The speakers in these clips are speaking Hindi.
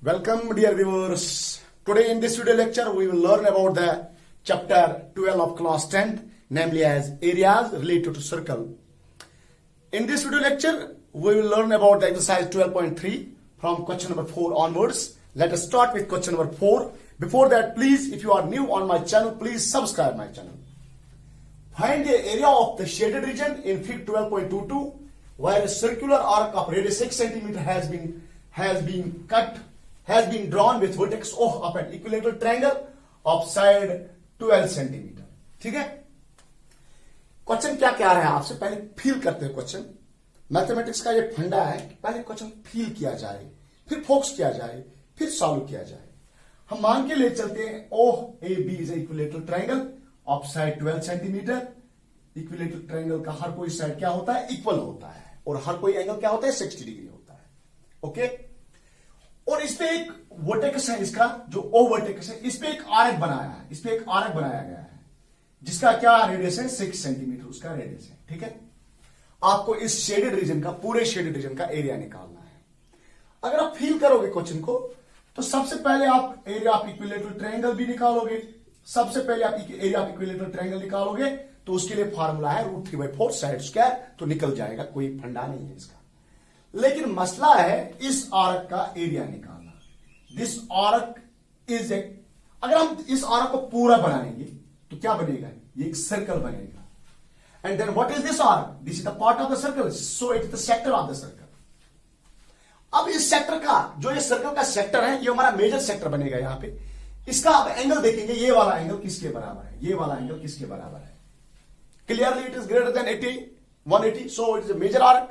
Welcome dear viewers. Today in this video lecture we will learn about the chapter 12 of class 10, namely as areas related to circle. In this video lecture we will learn about the exercise 12.3 from question number 4 onwards. Let us start with question number 4. Before that, please, if you are new on my channel, please subscribe my channel. Find the area of the shaded region in fig 12.22 where a circular arc of radius 6 cm has been drawn with vertex O of an equilateral triangle of side 12 cm. ठीक है, क्वेश्चन क्या कह रहा है आपसे, पहले फील करते हैं क्वेश्चन. मैथमेटिक्स का ये फंडा है कि पहले क्वेश्चन फील किया जाए, फिर फोकस किया जाए, फिर सॉल्व किया जाए. हम मान के ले चलते हैं O A B is equilateral triangle of side 12 centimetre. Equilateral triangle का हर कोई साइड क्या होता है, इक्वल होता है, और हर कोई एंगल क्या होता है, 60 डिग्री होता है. ओके, और इसपे एक वर्टेक्स है, इसका जो ओ वर्टेक्स है, इसपे एक आर्क बनाया है, इसपे एक आर्क बनाया गया है जिसका क्या रेडियस है, 6 सेंटीमीटर उसका रेडियस है. ठीक है, आपको इस शेडेड रीजन का, पूरे शेडेड रीजन का एरिया निकालना है. अगर आप फील करोगे क्वेश्चन को तो सबसे पहले आप एरिया ऑफ इक्विलेटरल ट्रायंगल भी निकालोगे. सबसे पहले आप एरिया ऑफ इक्विलेटरल ट्रायंगल निकालोगे तो उसके लिए फार्मूला है √3/4 साइड स्क्वायर, तो निकल जाएगा, कोई फंडा नहीं है इसका. लेकिन मसला है इस आर्क का एरिया निकालना. दिस आर्क इज ए, अगर हम इस आर्क को पूरा बनाएंगे तो क्या बनेगा, ये एक सर्कल बनेगा. And then what is this arc, this is the part of the circle, so it is the sector of the circle. अब इस सेक्टर का, जो ये सर्कल का सेक्टर है, ये हमारा मेजर सेक्टर बनेगा. यहां पे इसका आप एंगल देखेंगे, ये वाला एंगल किसके बराबर है, ये वाला एंगल किसके बराबर है. Clearly it is greater than 180, so it is a major arc.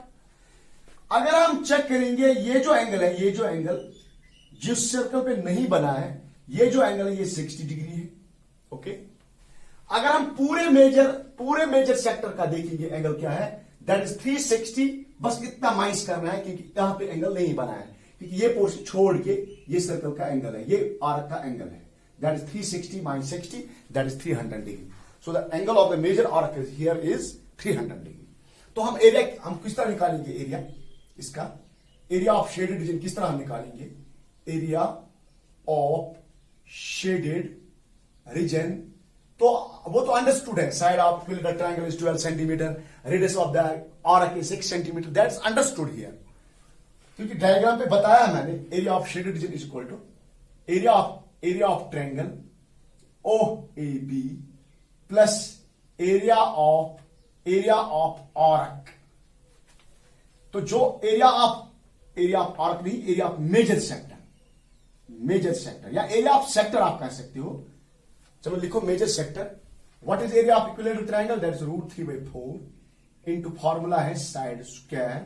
अगर हम चेक करेंगे ये जो एंगल है, ये जो एंगल जिस सर्कल पे नहीं बना है, ये जो एंगल है ये 60 डिग्री है. ओके, अगर हम पूरे मेजर सेक्टर का देखेंगे एंगल क्या है, दैट इज 360. बस इतना माइनस करना है क्योंकि यहां पे एंगल नहीं बना है, क्योंकि ये पोर्शन छोड़ के ये सर्कल का एंगल है, ये आर्क का एंगल है. That is 360 minus 60, that is 300 degree. So the angle of the major arc is here is 300 degree. तो हम एरिया हम किस तरह निकालेंगे, एरिया इसका, एरिया ऑफ शेडेड रीजन किस तरह हम निकालेंगे, एरिया ऑफ शेडेड रीजन. तो वो तो अंडरस्टूड है, side of equilateral triangle is 12 centimetre, radius of the arc is 6 centimetre, that's understood here. क्योंकि डायग्राम पे बताया मैंने, area of shaded region is equal to area of triangle O A B plus area of arc. तो जो एरिया ऑफ आर्क नहीं, एरिया ऑफ मेजर सेक्टर या एरिया ऑफ सेक्टर आप कह सकते हो. चलो लिखो major sector. What is area of equilateral triangle, that is √3/4 into formula है side square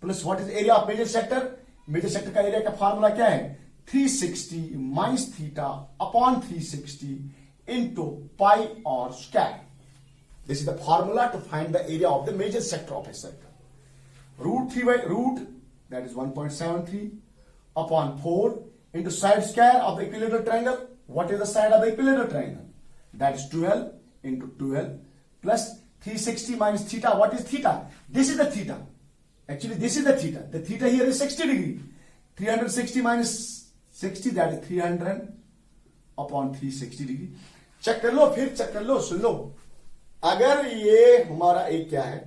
plus what is area of major sector. Major sector का एरिया का फार्मूला क्या है, 360 minus theta upon 360 into pi r square. This is the formula to find the area of the major sector of a circle. √3/√, that is 1.73 upon 4 into side square of the equilateral triangle. What is the side of the equilateral triangle? That is 12 into 12 plus 360 minus theta. What is theta? This is the theta. Actually, this is the theta. The theta here is 60 degree. 360 minus 60, that is 300 upon 360 degree. Check कर लो, फिर चेक कर लो, सुन लो. अगर ये हमारा एक क्या है,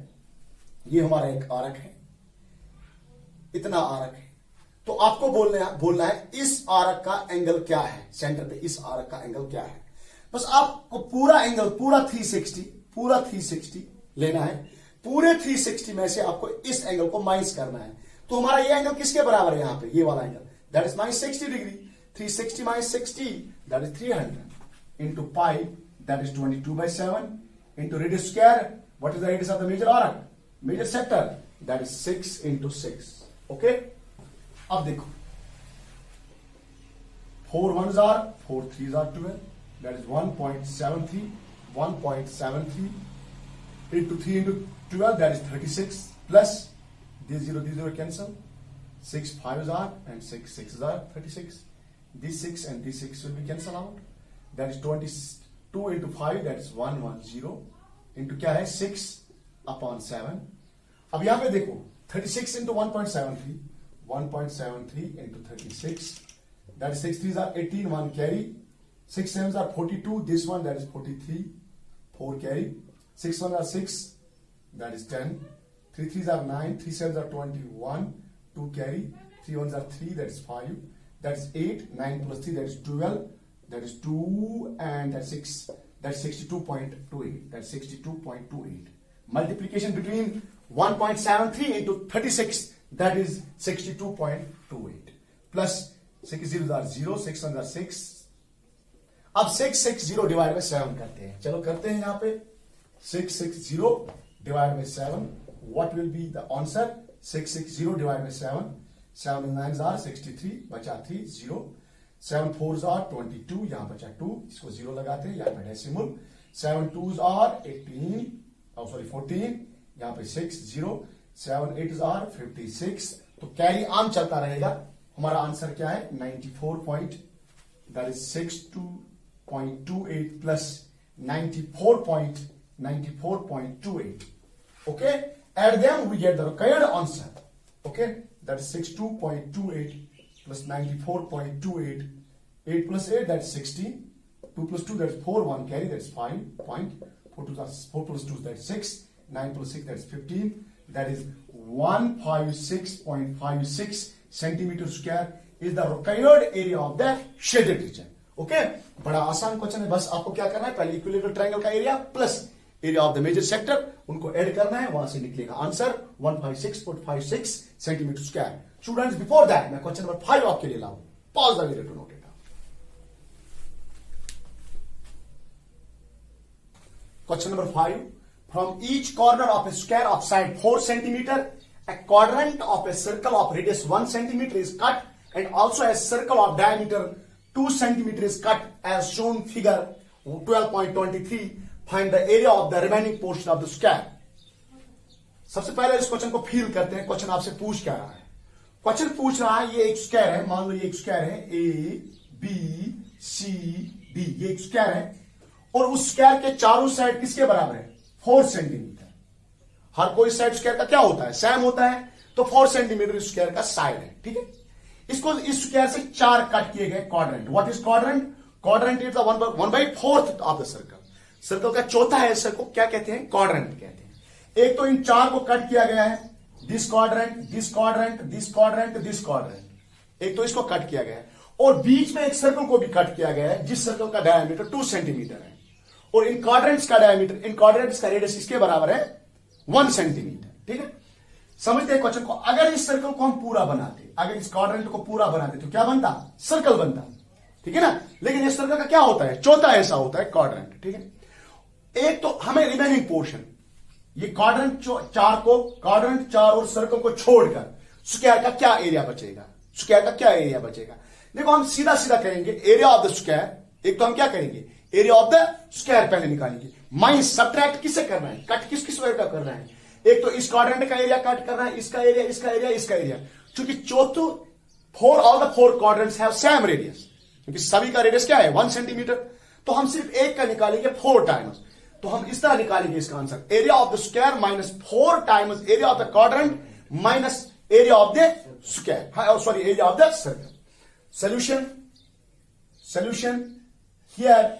ये हमारा एक आर्क है, इतना आर्क है, तो आपको बोलना है इस आर्क का एंगल क्या है, सेंटर पे इस आर्क का एंगल क्या है. बस आपको पूरा एंगल, पूरा 360 लेना है. पूरे 360 में से आपको इस एंगल को माइनस करना है. तो हमारा ये एंगल किसके बराबर है, यहां पे ये वाला angle, that is minus 60 degree. 360 minus 60, that is 300 into pi, that is 22/7 into radius square. What is the radius of the major arc, major sector, that is 6 into 6. Okay, अब देखो 4 1s are 4 3s are 12, that is 1.73 into 3 into 12, that is 36 plus these 0 cancel, 6 5s are and 6 6s are 36. These 6 and these 6 will be cancel out, that is 22 into 5, that is 110 into क्या है 6 upon 7. अब यहां पे देखो 36 into 1.73, 1.73 into 36. That is 6 3s are 18, 1 carry. 6 7s are 42. This one, that is 43, 4 carry. 6 1s are 6, that is 10. 3 3s are 9, 3 7s are 21, 2 carry. 3 1s are 3, that is 5. That is 8. 9 plus 3, that is 12. That is 2, and that's 6. That's 62.28. That's 62.28. Multiplication between 1.73 into 36, that is 62.28. Plus 6 zeros are 0, 6 ones are 6. अब 660 डिवाइड बाय 7 करते हैं. चलो करते हैं यहां पे 660 divide by 7. What will be the answer? 660 divide by 7. 7 9s are 63, बचा 3 0. 7 4s are 22, यहां बचा 2, इसको 0 लगाते हैं, यहां पे डेसिमल. 7 2s are 18, 14, यहां पे 6 0. 7 8s are 56. तो कैरी आम चलता रहेगा. हमारा आंसर क्या है? 94. That is 62.28 plus 94.28. Okay, add them, we get the required answer. Okay, that is 62.28 plus 94.28. 8 plus 8, that's 16. 2 plus 2, that's 4. 1 carry, that's 5. Point. 4 plus 2, that's 6. 9 plus 6, that's 15. That is 156.56 centimeter square is the required area of the shaded region. Okay, बड़ा आसान क्वेश्चन है. बस आपको क्या करना है? पहले इक्विलेटरल ट्रायंगल का area plus area of the major sector, उनको ऐड करना है, वहां से निकलेगा answer 156.56 centimetre square. Students, before that मैं क्वेश्चन नंबर 5 आपके लिए लाऊं. Pause the video to note it. Question number 5. From each corner of a square of side 4 centimeter, a quadrant of a circle of radius 1 centimeter is cut, and also a circle of diameter 2 centimeter is cut as shown figure 12.23. Find the area of the remaining portion of the square. सबसे पहले इस क्वेश्चन को फील करते हैं. क्वेश्चन आपसे पूछ क्या रहा है? क्वेश्चन पूछ रहा है, ये एक स्क्वायर है, मान लो ये एक स्क्वायर है, A B C D, ये एक स्क्वायर है, और उस स्क्वायर के चारों साइड किसके बराबर है? 4 सेंटीमीटर. हर कोई साइड स्क्वायर का क्या होता है? सेम होता है. तो 4 सेंटीमीटर स्क्वायर का साइड है. ठीक है, इसको इस स्क्वायर से 4 कट किए गए. Quadrant. What is quadrant? Quadrant is the 1/4 of the circle. Circle का चौथा हिस्सा को क्या कहते हैं? क्वाड्रेंट कहते हैं. एक तो इन 4 को कट किया गया है. This quadrant, this quadrant, this quadrant, this quadrant. एक तो इसको कट किया गया है, और बीच में एक सर्कल को भी कट किया गया है, जिस सर्कल का डायमीटर 2 सेंटीमीटर है. और इन क्वाड्रेंट्स का डायमीटर, इन क्वाड्रेंट्स का रेडियस किसके बराबर है? 1 सेंटीमीटर. ठीक है, समझते हैं क्वेश्चन को. अगर इस सर्कल को हम पूरा बनाते, अगर इस क्वाड्रेंट को पूरा बनाते तो क्या बनता? सर्कल बनता. ठीक है ना. लेकिन इस सर्कल का क्या होता है? चौथा ऐसा होता है क्वाड्रेंट. ठीक है, एक तो हमें रिमेनिंग पोर्शन, ये क्वाड्रेंट 4 और सर्कल को छोड़कर स्क्वायर का क्या एरिया बचेगा? स्क्वायर का क्या एरिया बचेगा? देखो, हम सीधा सीधा करेंगे एरिया ऑफ द स्क्वायर. एक तो हम क्या करेंगे? एरिया ऑफ द स्क्वायर पहले निकालेंगे. माइनस सब्ट्रैक्ट किससे करना है? कट किस किस वजह का करना है? एक तो इस क्वाड्रेंट का एरिया कट करना है, इसका एरिया, इसका एरिया, इसका एरिया. क्योंकि all the 4 quadrants have same radius, क्योंकि सभी का रेडियस क्या है? 1 सेंटीमीटर. तो हम सिर्फ एक का निकालेंगे 4 टाइम्स. तो हम इस तरह निकालेंगे इसका answer, area of the square minus 4 times area of the quadrant minus area of the square, sorry, area of the circle. Solution here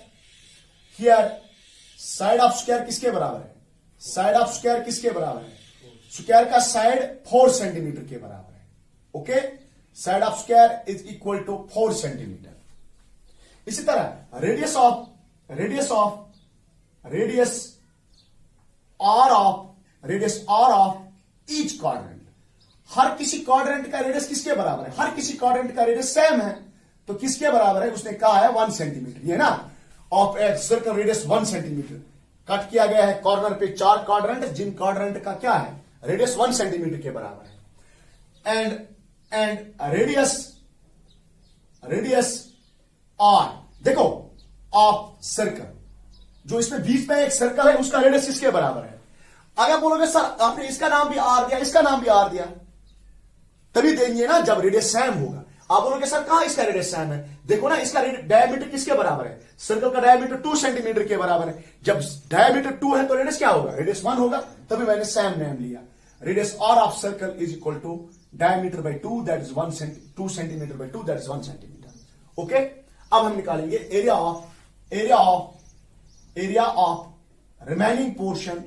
side of square किसके बराबर है? साइड ऑफ स्क्वायर किसके बराबर है? स्क्वायर का साइड 4 सेंटीमीटर के बराबर है. Okay, side of square is equal to 4 centimetre. इसी तरह radius r of each quadrant. हर किसी क्वाड्रेंट का रेडियस किसके बराबर है? हर किसी क्वाड्रेंट का रेडियस सेम है, तो किसके बराबर है? उसने कहा है 1 सेंटीमीटर. ये ना, of a circle radius 1 centimetre. Cut किया गया है कॉर्नर पे 4 क्वाड्रेंट, जिन क्वाड्रेंट का क्या है? रेडियस 1 सेंटीमीटर के बराबर है. एंड रेडियस आर, देखो, ऑफ सर्कल, जो इसमें बीच में एक सर्कल है, उसका रेडियस किसके बराबर है? अगर बोलोगे सर आपने इसका नाम भी आर दिया, इसका नाम भी आर दिया, तभी देंगे ना जब रेडियस सेम होगा. आप बोलोगे सर कहां इसका रेडियस सेम है? देखो ना, इसका डायमीटर किसके बराबर है? सर्कल का डायमीटर 2 सेंटीमीटर के बराबर है. जब डायमीटर 2 है तो रेडियस क्या होगा? रेडियस 1 होगा. तभी मैंने सेम नेम लिया. Radius r of circle is equal to diameter by 2 that is 2 centimetre by 2 that is 1 centimetre. Okay, अब हम निकालेंगे area of remaining portion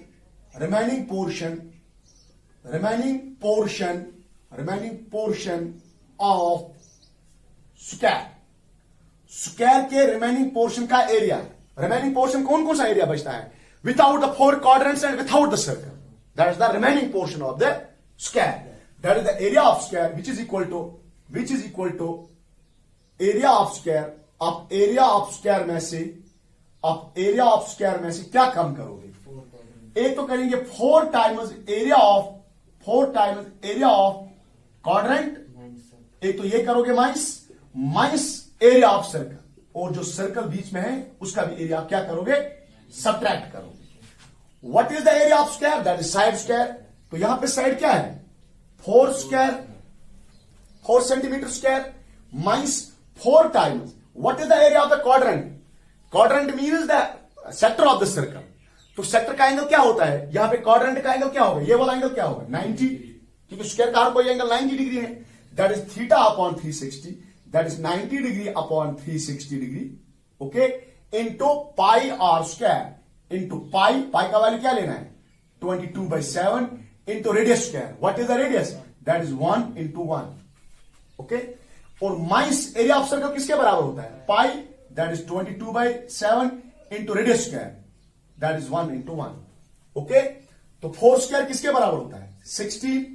of square के रिमेनिंग पोर्शन का एरिया है। रिमेनिंग पोर्शन कौन कौन सा एरिया बचता है? Without the 4 quadrants and without the circle, that is the remaining portion of the square, that is the area of square which is equal to area of square. आप एरिया ऑफ स्क्वायर में से क्या कम करोगे? एक तो करेंगे 4 टाइम्स एरिया ऑफ क्वाड्रेंट, एक तो ये करोगे माइनस एरिया ऑफ सर्कल, और जो सर्कल बीच में है उसका भी एरिया क्या करोगे? सब्ट्रैक्ट करोगे। What is the area of square? That is side square. तो यहां पे साइड क्या है? 4 centimetre square minus 4 times what is the area of the quadrant? Quadrant means the sector of the circle. तो सेक्टर का एंगल क्या होता है? यहां पे क्वाड्रेंट का एंगल क्या होगा? ये वाला एंगल क्या होगा? 90, क्योंकि स्क्वायर का हर कोई एंगल 90 डिग्री है। That is theta upon 360, that is 90 degree upon 360 degree, okay, into pi r square, into pi का वैल्यू क्या लेना है? 22/7 into radius square. What is the radius? That is 1 into 1, okay. और माइनस एरिया ऑफ सर्कल किसके बराबर होता है? Pi, that is 22/7 into radius square, that is 1 into 1, okay. तो 4 स्क्वायर किसके बराबर होता है? 16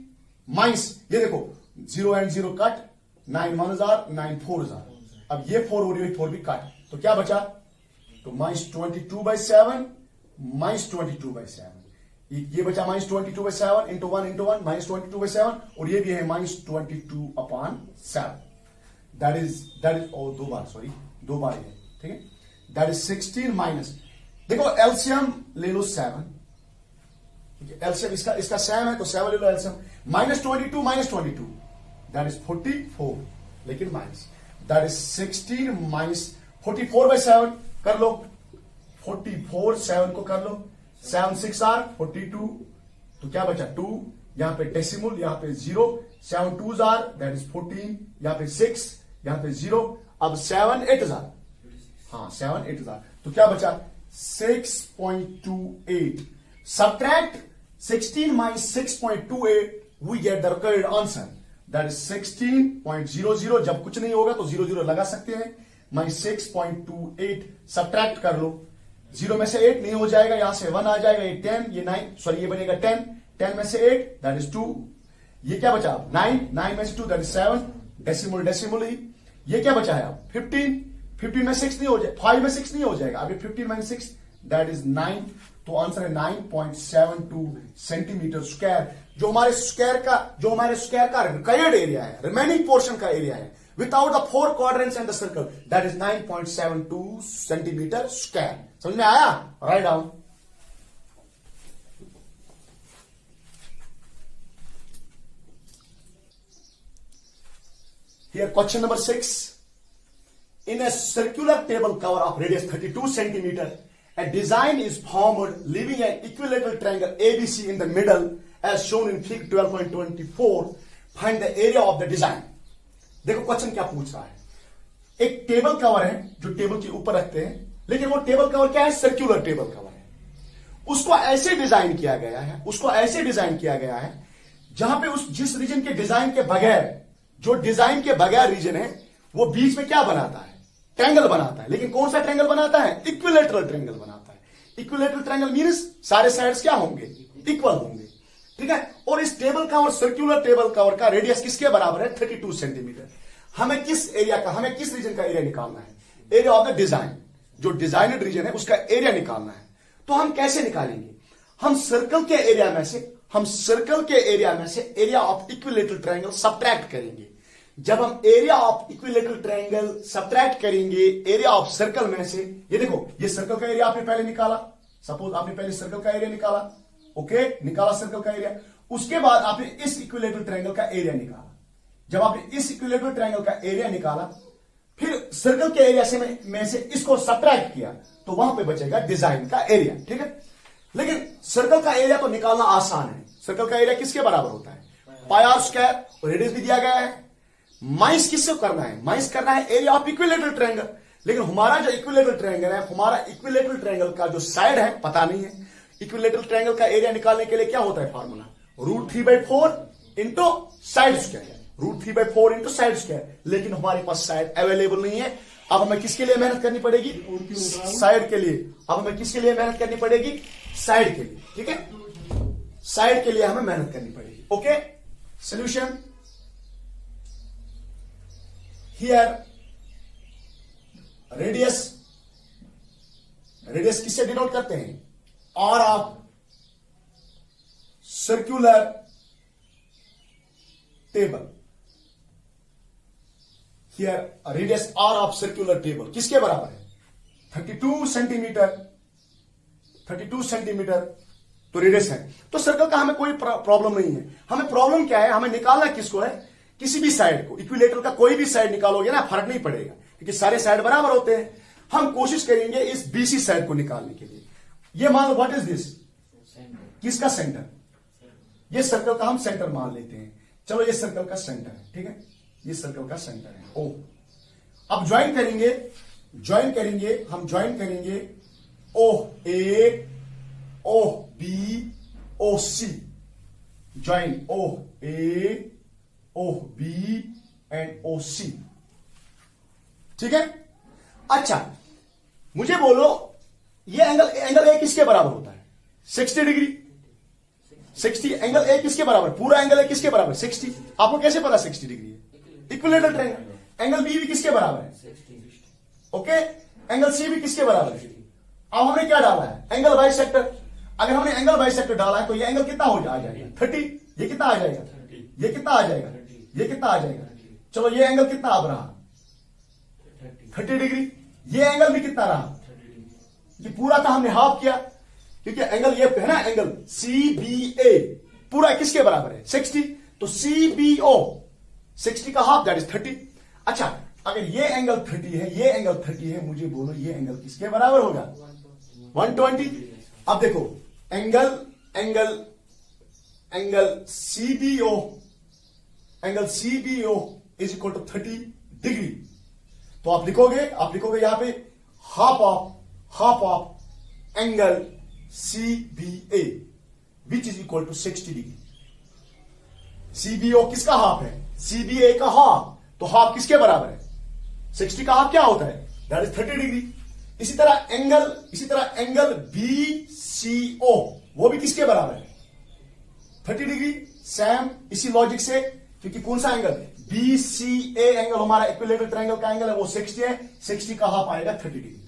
माइनस, ये देखो 0 एंड 0 कट, 9 1 जार, 9 4 जार। अब ये 4 और ये 4 भी कट, तो क्या बचा? तो माइनस 22/7 माइनस 22/7, ये बचा माइनस 22/7 इंटू 1 इंटू 1 माइनस 22/7, और ये भी है माइनस 22/7, दैट इज और दो बार ये, ठीक है, दैट इज 16 माइनस, देखो एलसीएम ले लो 7, एलसीएम इसका 7 है तो 7 ले लो LCM, minus 22 minus 22 that is 44, लेकिन माइनस, दैट इज 16 माइनस 44/7 कर लो, 44 7 को कर लो, 7 6 आर 42, तो क्या बचा? 2, यहां पे डेसिमल, यहां पे 0, 7 2 आर दैट इज 14, यहां पे 6, यहां पे 0, अब 7 8 आर, हाँ 7 8 आर, तो क्या बचा? 6.28, subtract 16 minus 6.28, we get the required answer, that is 16.00, जब कुछ नहीं होगा तो 00 लगा सकते हैं, माइनस 6.28 सब्ट्रैक्ट कर लो, 0 में से 8 नहीं हो जाएगा, यहां से 1 आ जाएगा, ये 10, ये 9, सॉरी ये बनेगा 10, 10 में से 8 दैट इज 2, ये क्या बचा? 9, 9 में से 2 दैट इज 7, डेसिमल ही, ये क्या बचा है? 15, 15 में 6 नहीं हो जाएगा, 5 में 6 नहीं हो जाएगा, अभी 15 माइनस 6 दैट इज 9, तो आंसर है 9.72 सेंटीमीटर स्क्वायर, जो हमारे स्क्वायर का रिक्वायर्ड एरिया है, रिमेनिंग पोर्शन का एरिया है, without the 4 quadrants and the circle, that is 9.72 centimetre square. समझ में आया? Right down. Here question number 6. In a circular table cover of radius 32 centimeter, a design is formed leaving an equilateral triangle ABC in the middle as shown in fig 12.24. Find the area of the design. देखो क्वेश्चन क्या पूछ रहा है। एक टेबल कवर है जो टेबल के ऊपर रखते हैं, लेकिन वो टेबल कवर क्या है? सर्कुलर टेबल कवर है। उसको ऐसे डिजाइन किया गया है जहां पे उस जिस रीजन के डिजाइन के बगैर, जो डिजाइन के बगैर रीजन है, वो बीच में क्या बनाता है? ट्रायंगल बनाता है। लेकिन कौन सा ट्रायंगल बनाता है? इक्विलेटरल ट्रायंगल बनाता है। इक्विलेटरल ट्रायंगल मींस सारे साइड्स क्या होंगे? इक्वल होंगे, ठीक है। और इस table cover, circular table cover का रेडियस किसके बराबर है? 32 सेंटीमीटर। हमें किस रीजन का एरिया निकालना है? एरिया ऑफ द डिजाइन, जो डिजाइनड रीजन है उसका एरिया निकालना है। तो हम कैसे निकालेंगे? हम सर्कल के एरिया में से area of equilateral triangle subtract करेंगे। जब हम area of equilateral triangle subtract करेंगे एरिया ऑफ सर्कल में से, ये देखो, ये सर्कल का एरिया आपने पहले निकाला, सपोज आपने पहले सर्कल का एरिया निकाला, ओके, निकाला सर्कल का एरिया। उसके बाद आपने इस इक्विलेटरल ट्रायंगल का एरिया निकाला। जब आपने इस इक्विलेटरल ट्रायंगल का एरिया निकाला, फिर सर्कल के एरिया में से इसको सब्ट्रैक्ट किया, तो वहां पे बचेगा डिजाइन का एरिया, ठीक है। लेकिन सर्कल का एरिया तो निकालना आसान है। सर्कल का एरिया किसके बराबर होता है? पाई आर स्क्वायर, और रेडियस भी दिया गया है। माइनस किससे करना है? माइनस करना है एरिया ऑफ इक्विलेटरल ट्रायंगल। लेकिन हमारा जो इक्विलेटरल ट्रायंगल है, हमारा इक्विलेटरल ट्रायंगल का जो साइड है पता नहीं है। इक्विलेटरल ट्रायंगल का एरिया निकालने के लिए क्या होता है formula? √3/4 into side square, √3/4 into side square. लेकिन हमारे पास साइड अवेलेबल नहीं है। अब हमें किसके लिए मेहनत करनी पड़ेगी? साइड के लिए। अब हमें किसके लिए मेहनत करनी पड़ेगी? साइड के लिए। ठीक है, साइड के लिए हमें मेहनत करनी पड़ेगी। ओके, सोल्यूशन हियर रेडियस किससे डिनोट करते हैं? R of circular table. Here radius r of circular table किसके बराबर है? 32 सेंटीमीटर। 32 सेंटीमीटर तो रेडियस है। तो सर्कल का हमें कोई प्रॉब्लम नहीं है। हमें प्रॉब्लम क्या है? हमें निकालना किसको है? किसी भी साइड को। इक्विलेटरल का कोई भी साइड निकालोगे ना, फर्क नहीं पड़ेगा, क्योंकि सारे साइड बराबर होते हैं। हम कोशिश करेंगे इस बीसी साइड को निकालने के लिए। ये मान लो, व्हाट इज दिस? किसका सेंटर? ये सर्कल का हम सेंटर मान लेते हैं। चलो, ये सर्कल का सेंटर है। ठीक है, ये सर्कल का सेंटर है ओ। अब ज्वाइन करेंगे हम ज्वाइन करेंगे O A, O B, O C. Join O A, O B and O C. ठीक है, अच्छा मुझे बोलो, ये एंगल ए किसके बराबर होता है? 60 डिग्री। 60 एंगल ए किसके बराबर? पूरा एंगल ए किसके बराबर? 60। आपको कैसे पता 60 डिग्री है? Equilateral triangle. एंगल बी भी किसके बराबर है? ओके, एंगल सी भी किसके बराबर है? अब हमने क्या डाला है? Angle bisector. अगर हमने एंगल बाइसेक्टर डाला है तो ये एंगल कितना हो जाएगा? 30। ये कितना आ जाएगा? ये कितना आ जाएगा? ये कितना आ जाएगा? चलो, ये एंगल कितना अब रहा? 30 डिग्री। ये एंगल भी कितना रहा? ये पूरा का हमने हाफ किया, क्योंकि एंगल ये है ना, एंगल CBA पूरा किसके बराबर है? 60। तो CBO 60 का हाफ, दैट इज 30। अच्छा, अगर ये एंगल 30 है, ये एंगल 30 है, मुझे बोलो ये एंगल किसके बराबर होगा? 120। अब देखो, angle CBO is equal to 30 degree. तो आप लिखोगे यहां पे half of angle CBA which is equal to 60 degree. CBO किसका हाफ है? CBA का हाफ। तो हाफ किसके बराबर है? 60 का हाफ क्या होता है? That is 30 degree. इसी तरह एंगल BCO वो भी किसके बराबर है? 30 डिग्री। सेम इसी लॉजिक से, क्योंकि कौन सा एंगल? BCA एंगल हमारा इक्विलेटरल ट्रायंगल का एंगल है, वो 60 है। 60 का हाफ आएगा 30 डिग्री।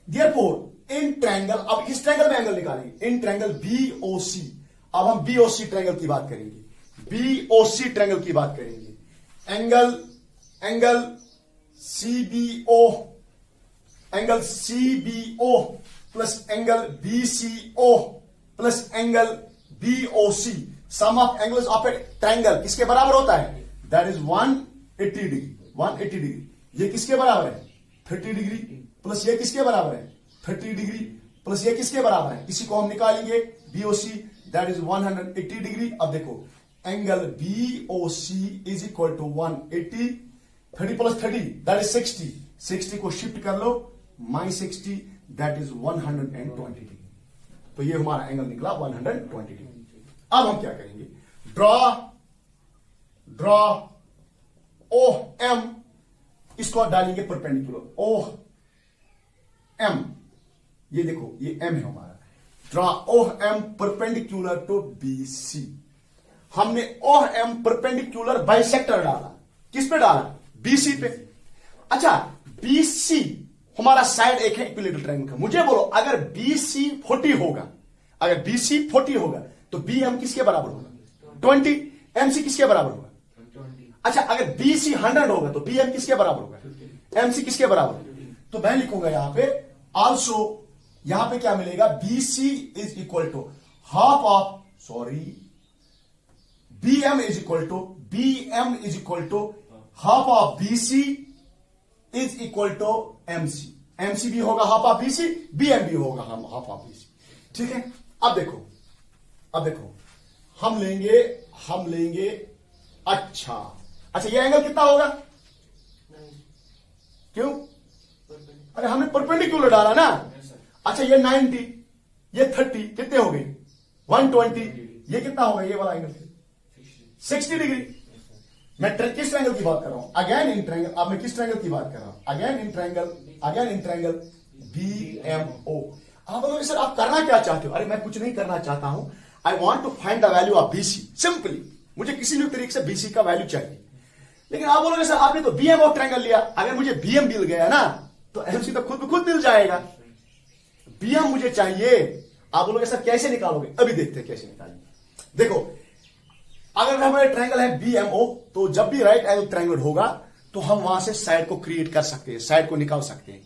देयरफॉर इन ट्रायंगल, अब इस ट्रायंगल में एंगल निकालेंगे, इन ट्रायंगल BOC। अब हम BOC ट्रायंगल की बात करेंगे। BOC ट्रायंगल की बात करेंगे। Angle CBO plus angle BCO plus angle BOC, sum of angles of a triangle किसके बराबर होता है? That is 180 degree. 180 डिग्री। ये किसके बराबर है? 30 डिग्री। प्लस ये किसके बराबर है? 30 डिग्री। प्लस ये किसके बराबर है? इसी को हम निकालेंगे BOC, दैट इज 180 डिग्री। अब देखो, angle BOC is equal to 180, 30 plus 30 that is 60। 60 को शिफ्ट कर लो, -60 दैट इज 120 डिग्री। तो ये हमारा एंगल निकला 120 डिग्री। अब हम क्या करेंगे? ड्रॉ OM, इसको डालेंगे परपेंडिकुलर OM। ये देखो, ये M है हमारा। Draw OM perpendicular to BC। हमने OM परपेंडिकुलर बाइसेक्टर डाला। किस पे डाला? BC पे। अच्छा, BC हमारा साइड एक है इक्विलेटरल ट्रायंगल का। मुझे बोलो, अगर BC 40 होगा तो BM किसके बराबर होगा? 20। MC किसके बराबर होगा? 20। अच्छा, अगर BC 100 होगा तो BM किसके बराबर होगा? MC किसके बराबर? तो मैं लिखूंगा यहां पे आल्सो, यहां पे क्या मिलेगा? BC is equal to half of, BM is equal to half of BC is equal to MC। MC भी होगा हाफ ऑफ BC, BM भी होगा हाफ ऑफ BC। ठीक है, अब देखो हम लेंगे अच्छा ये एंगल कितना होगा? क्यों? अरे हमने परपेंडिकुलर डाला ना। अच्छा ये 90, ये 30, कितने हो गए? 120। ये कितना होगा ये वाला एंगल? 60 डिग्री। मैं किस ट्रायंगल की बात कर रहा हूं? Again in triangle. अब मैं किस ट्रायंगल की बात कर रहा हूं? Again in triangle BMO। आप बोलोगे सर आप करना क्या चाहते हो? अरे मैं कुछ नहीं करना चाहता हूं। I want to find the value of BC। Simply मुझे किसी भी तरीके से BC का वैल्यू चाहिए। लेकिन आप बोलोगे सर आपने तो BMO ट्रायंगल लिया, अगर मुझे BM मिल गया ना तो MC तो खुद ब खुद मिल जाएगा। BM मुझे चाहिए। आप बोलोगे सर कैसे निकालोगे? अभी देखते हैं कैसे निकालेंगे। देखो अगर हमारे ट्रायंगल है BMO तो जब भी राइट एंगल ट्रायंगल होगा तो हम वहां से साइड को क्रिएट कर सकते हैं, साइड को निकाल सकते हैं।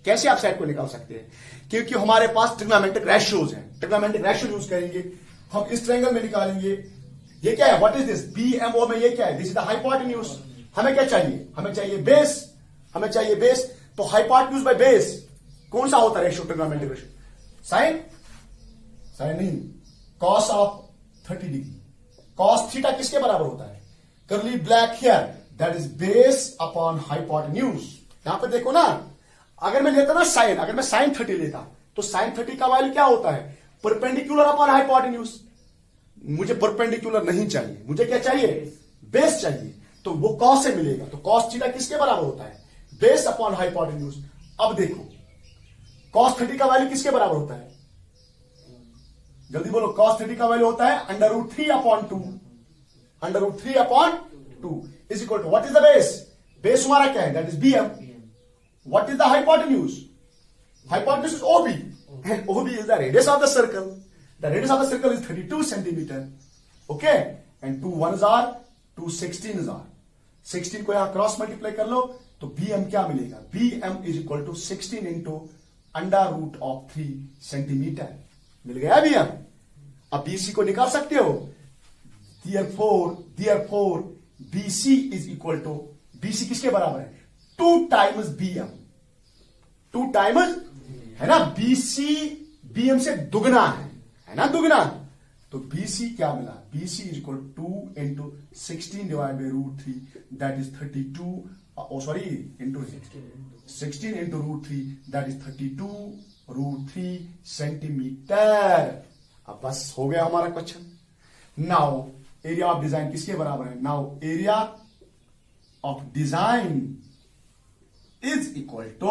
कैसे आप साइड को निकाल सकते हैं? क्योंकि हमारे पास ट्रिग्नोमेट्रिक रेशियोज हैं। ट्रिग्नोमेट्रिक रेशियो यूज करेंगे हम इस ट्रायंगल में निकालेंगे। ये क्या है? What is this? BMO में ये क्या है? This is the hypotenuse. हमें क्या चाहिए? हमें चाहिए बेस। तो हाइपोटेन्यूज बाय बेस कौन सा होता है रेशियो? ट्रिग्नोमेट्रिक रेशियो साइन नहीं, cos of 30 degree. Cos theta किसके बराबर होता है? करली black here, that is base upon hypotenuse. यहां पे देखो ना, अगर मैं लेता ना साइन, अगर मैं साइन 30 लेता तो साइन 30 का वैल्यू क्या होता है? Perpendicular upon hypotenuse. मुझे परपेंडिकुलर नहीं चाहिए, मुझे क्या चाहिए? बेस चाहिए। तो वो कॉस से मिलेगा। तो कॉस थीटा किसके बराबर होता है? Base upon hypotenuse. अब देखो कॉस 30 का वैल्यू किसके बराबर होता है? जल्दी बोलो। कॉस 30 का वैल्यू होता है √3 upon 2। √3 upon 2 is equal to what is the base? Base हमारा क्या है? दैट इज BM। What is the hypotenuse? Hypotenuse is OB, and OB is the radius of the circle. The radius of the circle is 32 centimeter. Okay, and 2 1s are, 2 16s are. 16 को यहां क्रॉस मल्टीप्लाई कर लो तो BM क्या मिलेगा? BM is equal to 16 into √3 centimetre. मिल गया BM। अब BC को निकाल सकते हो। Therefore BC is equal to, BC किसके बराबर है? 2 times BM। 2 times है ना, BC BM से दुगना है ना, दुगना। तो BC क्या मिला? BC is equal to 2 into 16 divided by √3, that is 32, into 16 into √3, that is 32 √3 centimetre. अब बस हो गया हमारा question. Now area of design किसके बराबर है? Now area of design is equal to,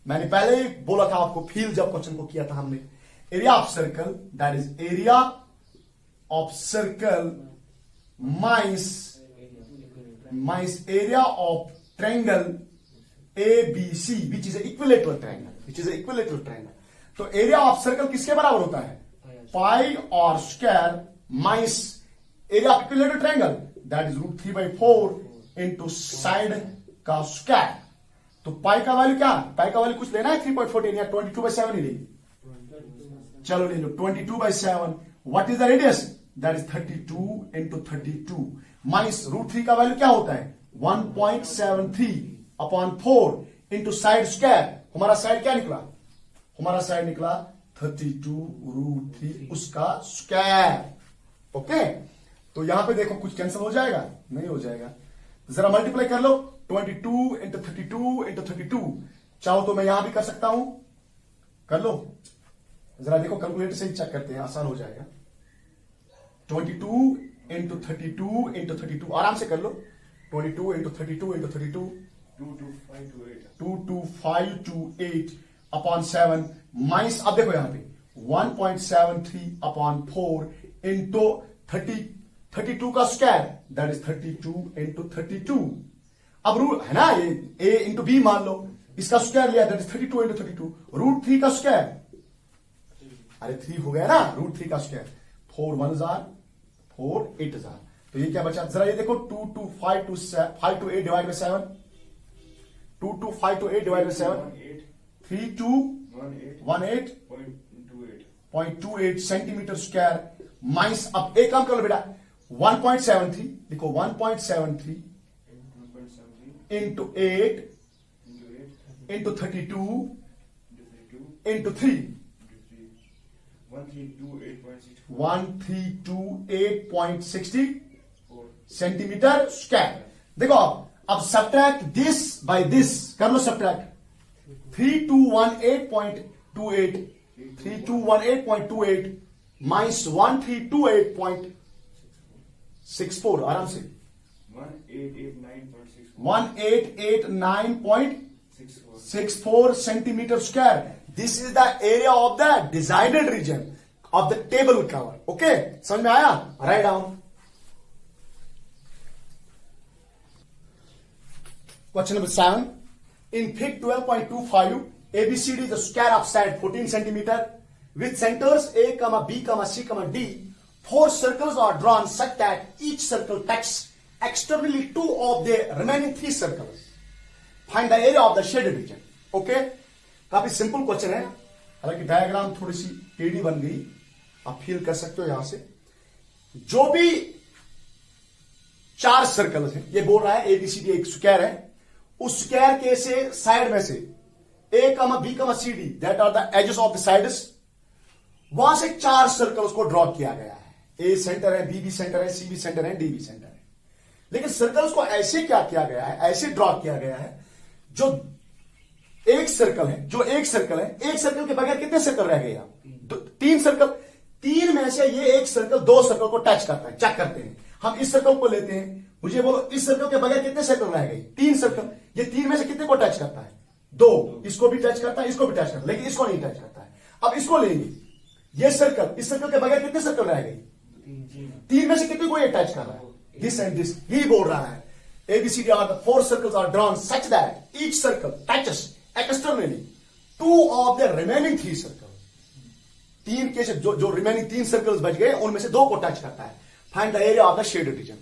मैंने पहले ही बोला था आपको, फील जब क्वेश्चन को किया था हमने, area of circle, that is area of circle minus area of triangle ABC, which is equilateral triangle. तो एरिया ऑफ सर्कल किसके बराबर होता है? पाई r square minus area of equilateral triangle, that is √3/4 into side का स्क्वायर। तो पाई का वैल्यू क्या? पाई का वैल्यू कुछ लेना है 3.14 या 22/7 ही लेंगे। चलो ले लो 22/7। What is the radius? That is 32 into 32 minus √3 का वैल्यू क्या होता है? 1.73 अपॉन 4 इंटू साइड स्क्वायर। हमारा साइड क्या निकला? हमारा साइड निकला 32 √3 उसका स्क्वायर। ओके, तो यहां पे देखो कुछ कैंसिल हो जाएगा? नहीं हो जाएगा। जरा मल्टीप्लाई कर लो 22 इंटू 32 इंटू 32। चाहो तो मैं यहां भी कर सकता हूं, कर लो। जरा देखो कैलकुलेटर से ही चेक करते हैं, आसान हो जाएगा। 22 इंटू 32 इंटू 32, आराम से कर लो। 22 इंटू 32 इंटू 32, 22528 अपॉन 7 माइनस, अब देखो यहां पे 1.73 अपॉन 4 इंटू 32 का स्क्वायर, दैट इज 32 इंटू 32। अब रूट है ना, ये A इंटू B मान लो, इसका स्क्वायर लिया, दैट इज 32 इंटू 32। √3 का स्क्वायर, अरे 3 हो गया ना, √3 का square. 4 1s are, 4 8s are। तो ये क्या बचा? जरा ये देखो 5 to 8 divide by 7, 5 to 8 divide by 7, 32.28 centimetre square minus, अब एक काम कर लो बेटा, 1.73 लिखो, 1.73 into 8 into 32 into 3, 1328.60 centimetre square. देखो अब सब्ट्रैक्ट दिस बाय दिस कर लो, सब्ट्रैक्ट 3218.28 माइनस 1328.64, आराम से 1889.64 centimetre square. This is the area of the designed region of the table cover. Okay, समझ में आया? Right down. Question number 7. In Fig 12.25, ABCD is the square of side 14 centimeter with centers A, B, C, D. 4 circles are drawn such that each circle touches externally 2 of the remaining 3 circles. Find the area of the shaded region. Okay? काफी सिंपल क्वेश्चन है, हालांकि डायग्राम थोड़ी सी टेढ़ी बन गई, आप फील कर सकते हो यहां से। जो भी 4 सर्कल्स हैं, ये बोल रहा है ABCD एक स्क्वायर है, उस स्क्वायर के से साइड में से A, B, C, D that are the edges of the sides, वहां से 4 सर्कल्स को ड्रॉ किया गया है। A सेंटर है, B सेंटर है, C सेंटर है, D सेंटर है। लेकिन सर्कल्स को ऐसे क्या किया गया है, ऐसे ड्रॉ किया गया है, जो एक सर्कल है, एक सर्कल के बगैर कितने सर्कल रह गए? 3 सर्कल। 3 में से ये एक सर्कल 2 सर्कल को टच करता है। चेक करते हैं, हम इस सर्कल को लेते हैं, मुझे बोलो इस सर्कल के बगैर कितने सर्कल रह गए? 3 सर्कल। ये 3 में से कितने को टच करता है? 2। इसको भी टच करता है, इसको भी टच करता है, लेकिन इसको नहीं टच करता है। अब इसको लेंगे, ये सर्कल, इस सर्कल के बगैर कितने सर्कल रह गए? 3 में से कितने को ये टच कर रहा है? This and this. ही बोल रहा है ABCD are the 4 circles are drawn such that each circle touches externally 2 of the remaining 3 circles. 3 के से जो रिमेनिंग 3 सर्कल्स बच गए, उनमें से 2 को टच करता है। Find the area of the shaded region.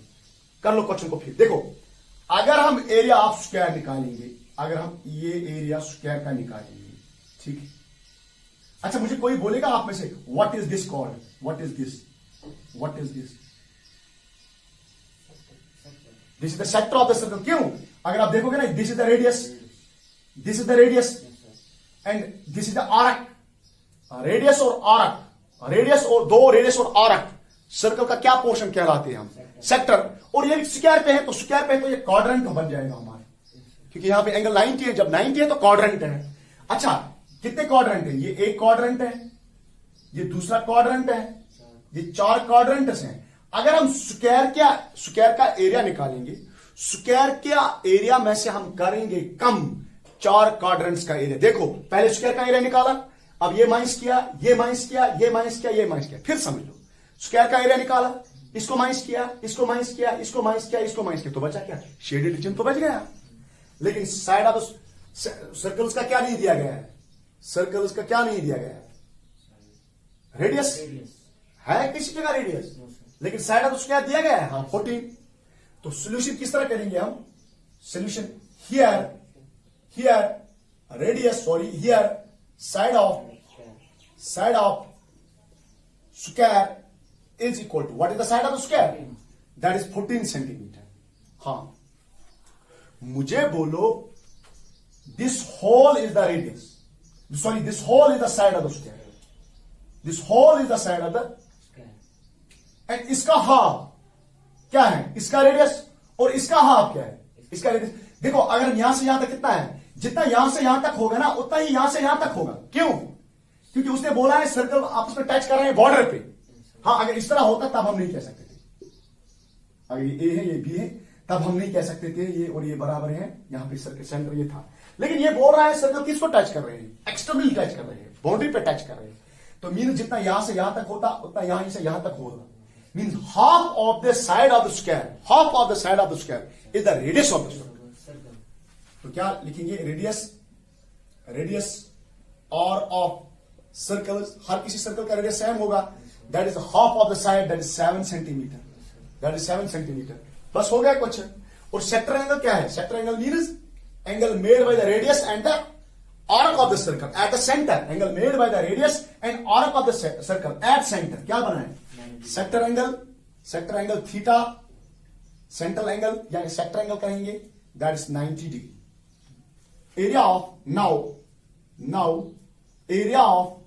कर लो क्वेश्चन को फिर। देखो, अगर हम एरिया ऑफ स्क्वायर निकालेंगे, अगर हम ये एरिया स्क्वायर का निकालेंगे, ठीक है। अच्छा, मुझे कोई बोलेगा आप में से, what is this called? What is this? What is this? This is the sector of the circle. क्यों? अगर आप देखोगे ना, this is the radius, this is the radius and this is the arc. Radius और आर्क, रेडियस और आर्क सर्कल का क्या पोर्शन कहलाते हैं हम? सेक्टर। और ये स्क्वायर पे है, तो स्क्वायर पे तो ये क्वाड्रेंट बन जाएगा हमारे, क्योंकि यहां पे एंगल 90 है। जब 90 है तो क्वाड्रेंट है। अच्छा, कितने क्वाड्रेंट है? ये एक क्वाड्रेंट है, ये दूसरा क्वाड्रेंट है, ये 4 क्वाड्रेंट्स हैं। अगर हम स्क्वायर का एरिया निकालेंगे, स्क्वायर का एरिया में से हम करेंगे कम 4 क्वाड्रेंट्स का एरिया। देखो, पहले स्क्वायर का एरिया निकाला, अब ये माइनस किया, ये माइनस किया, ये माइनस किया, ये माइनस किया, फिर समझ लो स्क्वायर का एरिया निकाला, इसको माइनस किया, इसको माइनस किया, इसको माइनस किया, इसको माइनस किया, तो बचा क्या? शेडेड रीजन तो बच गया। लेकिन साइड ऑफ सर्कल्स का क्या नहीं दिया गया है? सर्कल्स का क्या नहीं दिया गया है? रेडियस है किसी जगह रेडियस, लेकिन साइड ऑफ स्क्वायर दिया गया है, हाँ 14। तो सॉल्यूशन किस तरह करेंगे हम? Solution here radius, sorry here side of square is equal to, what is the side of the square? That is 14 centimetre. हाँ, मुझे बोलो this whole is the radius, sorry, this whole is the side of the square, this whole is the side of the square, and इसका हाफ क्या है? इसका रेडियस, और इसका हाफ क्या है? इसका रेडियस। देखो, अगर यहां से यहां तक कितना है? जितना यहां से यहां तक होगा ना, उतना ही यहां से यहां तक होगा। क्यों? क्योंकि उसने बोला है सर्कल आपस में टच कर रहे हैं बॉर्डर पे। हाँ, अगर इस तरह होता तब हम नहीं कह सकते थे, अगर ये A है, ये B है, तब हम नहीं कह सकते थे ये और ये बराबर है, यहां पे सर्कल सेंटर ये था। लेकिन ये बोल रहा है सर्कल किसको टच कर रहे हैं? एक्सटर्नली टच कर रहे हैं, बाउंड्री पे टच कर रहे हैं। तो मीन जितना यहां से यहां तक होता, उतना यहां से यहां तक होगा। Mean half of the side of the square, half of the side of the square is the radius of the circle. तो क्या लिखेंगे? रेडियस और ऑफ सर्कल, हर किसी सर्कल का रेडियस सेम होगा। That is half of the side, that is 7 centimetre, that is 7 centimetre. बस हो गया क्वेश्चन। और सेक्टर एंगल क्या है? Sector angle means angle made by the radius and the arc of the circle at the centre. Angle made by the radius and arc of the circle at centre. क्या बना है? Sector angle theta, central angle या सेक्टर एंगल कहेंगे, that is 90 degree. Area of now area of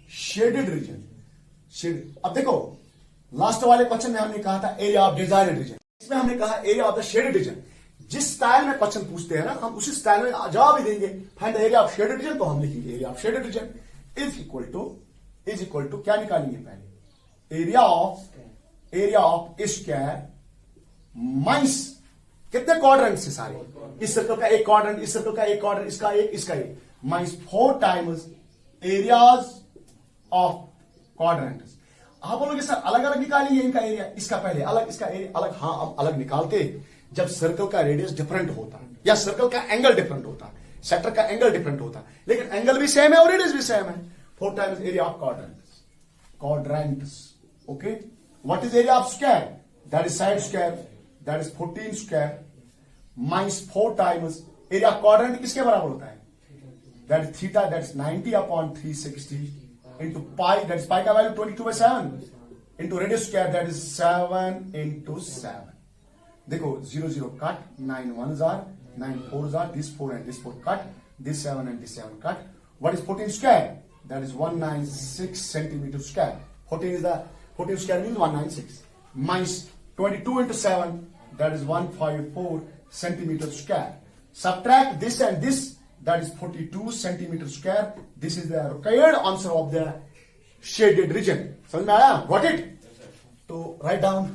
shaded region. Shade, अब देखो लास्ट वाले क्वेश्चन में हमने कहा था एरिया ऑफ डिजायर्ड रीजन, इसमें हमने कहा area of the shaded region. जिस स्टाइल में क्वेश्चन पूछते हैं ना, हम उसी स्टाइल में जवाब ही देंगे। Find the area of shaded region, तो हम लिखेंगे area of shaded region is equal to क्या निकालेंगे पहले, एरिया ऑफ स्क्वायर माइनस कितने क्वाड्रेंट से सारे, इस सर्कल का एक क्वाड्रेंट, इस सर्कल का एक क्वाड्रेंट, इसका एक minus 4 times areas of quadrants. आप बोलोगे सर अलग अलग निकालिए इनका एरिया, इसका पहले अलग, इसका एरिया अलग। हाँ, हम अलग निकालते जब सर्कल का रेडियस डिफरेंट होता या सर्कल का एंगल डिफरेंट होता, सेक्टर का एंगल डिफरेंट होता, लेकिन एंगल भी सेम है और रेडियस भी सेम है। 4 times area of quadrants. Okay, what is area of square, that is side square, that is 14 square minus 4 times area quadrant किसके बराबर होता है, that is theta, that is 90 upon 360 into pi, that is pi का value 22/7 into radius square, that is 7 into 7। देखो 0 0 cut, 9 1s are 9 4s are, this 4 and this 4 cut, this 7 and this 7 cut। What is 14 square, that is 196 centimeter square। 14 square means 196 minus 22 into 7, that is 154 centimeter square। Subtract this and this, that is 42 centimeter square। This is the required answer of the shaded region। समझ में आया? Got it? तो write down